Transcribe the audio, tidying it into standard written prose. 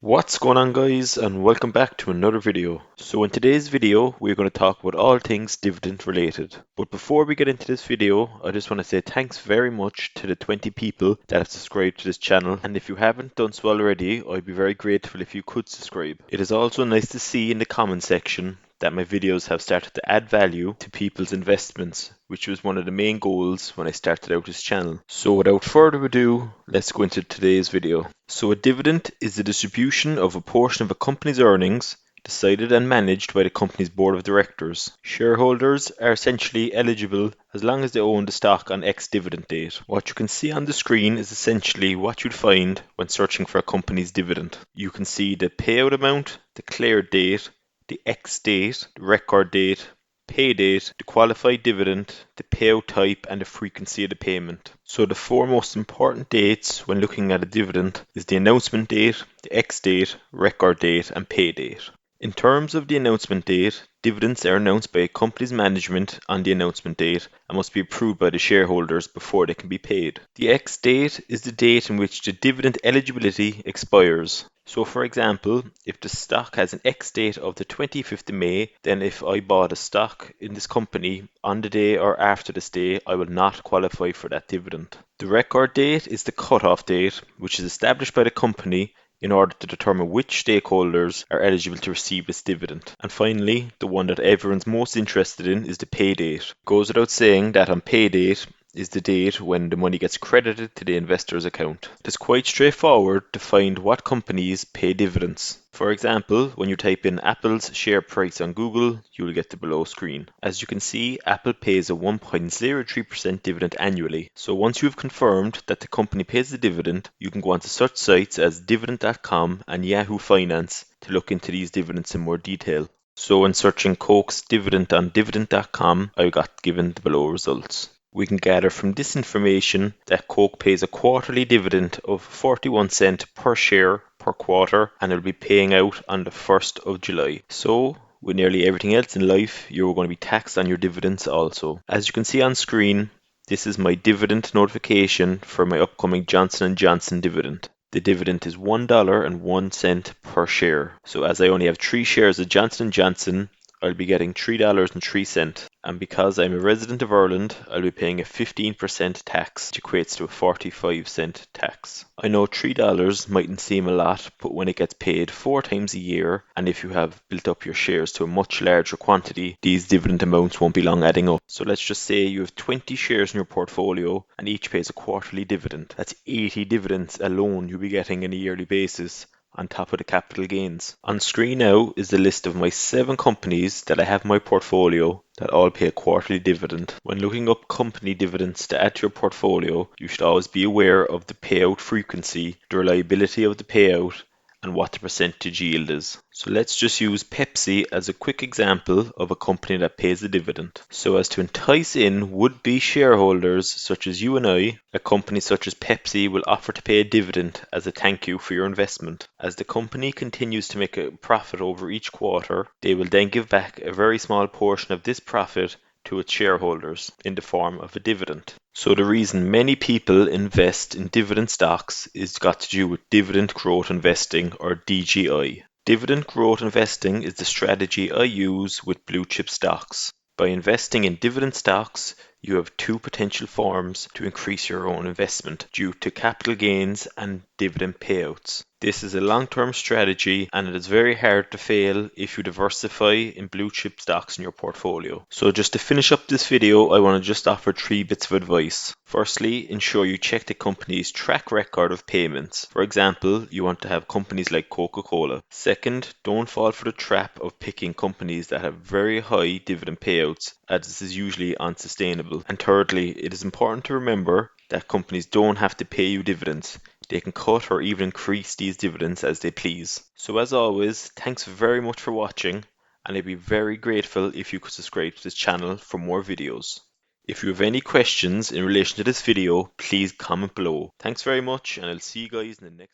What's going on, guys, and welcome back to another video. So in today's video we're going to talk about all things dividend related. But before we get into this video, I just want to say thanks very much to the 20 people that have subscribed to this channel, and if you haven't done so already, I'd be very grateful if you could subscribe. It is also nice to see in the comment section that my videos have started to add value to people's investments, which was one of the main goals when I started out this channel. So without further ado, let's go into today's video. So a dividend is the distribution of a portion of a company's earnings decided and managed by the company's board of directors. Shareholders are essentially eligible as long as they own the stock on ex-dividend date. What you can see on the screen is essentially what you'd find when searching for a company's dividend. You can see the payout amount, declared date, the ex-date, the record date, pay date, the qualified dividend, the payout type, and the frequency of the payment. So the four most important dates when looking at a dividend is the announcement date, the ex-date, record date, and pay date. In terms of the announcement date, dividends are announced by a company's management on the announcement date and must be approved by the shareholders before they can be paid. The ex-date is the date in which the dividend eligibility expires. So for example, if the stock has an ex-date of the 25th of May, then if I bought a stock in this company on the day or after this day, I will not qualify for that dividend. The record date is the cutoff date, which is established by the company in order to determine which stakeholders are eligible to receive this dividend. And finally, the one that everyone's most interested in is the pay date. It goes without saying that on pay date is the date when the money gets credited to the investor's account. It is quite straightforward to find what companies pay dividends. For example, when you type in Apple's share price on Google, you will get the below screen. As you can see, Apple pays a 1.03% dividend annually. So once you've confirmed that the company pays the dividend, you can go onto such sites as dividend.com and Yahoo Finance to look into these dividends in more detail. So when searching Coke's dividend on dividend.com, I got given the below results. We can gather from this information that Coke pays a quarterly dividend of 41 cents per share per quarter, and it will be paying out on the 1st of July. So, with nearly everything else in life, you're going to be taxed on your dividends also. As you can see on screen, this is my dividend notification for my upcoming Johnson & Johnson dividend. The dividend is $1.01 per share. So as I only have 3 shares of Johnson & Johnson, I'll be getting $3.03, and because I'm a resident of Ireland, I'll be paying a 15% tax, which equates to a 45-cent tax. I know $3 mightn't seem a lot, but when it gets paid 4 times a year, and if you have built up your shares to a much larger quantity, these dividend amounts won't be long adding up. So let's just say you have 20 shares in your portfolio, and each pays a quarterly dividend. That's 80 dividends alone you'll be getting on a yearly basis, on top of the capital gains. On screen now is the list of my 7 companies that I have in my portfolio that all pay a quarterly dividend. When looking up company dividends to add to your portfolio, you should always be aware of the payout frequency, the reliability of the payout, and what the percentage yield is. So let's just use Pepsi as a quick example of a company that pays a dividend. So as to entice in would-be shareholders such as you and I, a company such as Pepsi will offer to pay a dividend as a thank you for your investment. As the company continues to make a profit over each quarter, they will then give back a very small portion of this profit to its shareholders in the form of a dividend. So the reason many people invest in dividend stocks is got to do with dividend growth investing, or DGI. Dividend growth investing is the strategy I use with blue chip stocks. By investing in dividend stocks, you have 2 potential forms to increase your own investment due to capital gains and dividend payouts. This is a long-term strategy, and it is very hard to fail if you diversify in blue chip stocks in your portfolio. So just to finish up this video, I want to just offer 3 bits of advice. Firstly, ensure you check the company's track record of payments. For example, you want to have companies like Coca-Cola. Second, don't fall for the trap of picking companies that have very high dividend payouts, as this is usually unsustainable. And thirdly, it is important to remember that companies don't have to pay you dividends. They can cut or even increase these dividends as they please. So as always, thanks very much for watching, and I'd be very grateful if you could subscribe to this channel for more videos. If you have any questions in relation to this video, please comment below. Thanks very much, and I'll see you guys in the next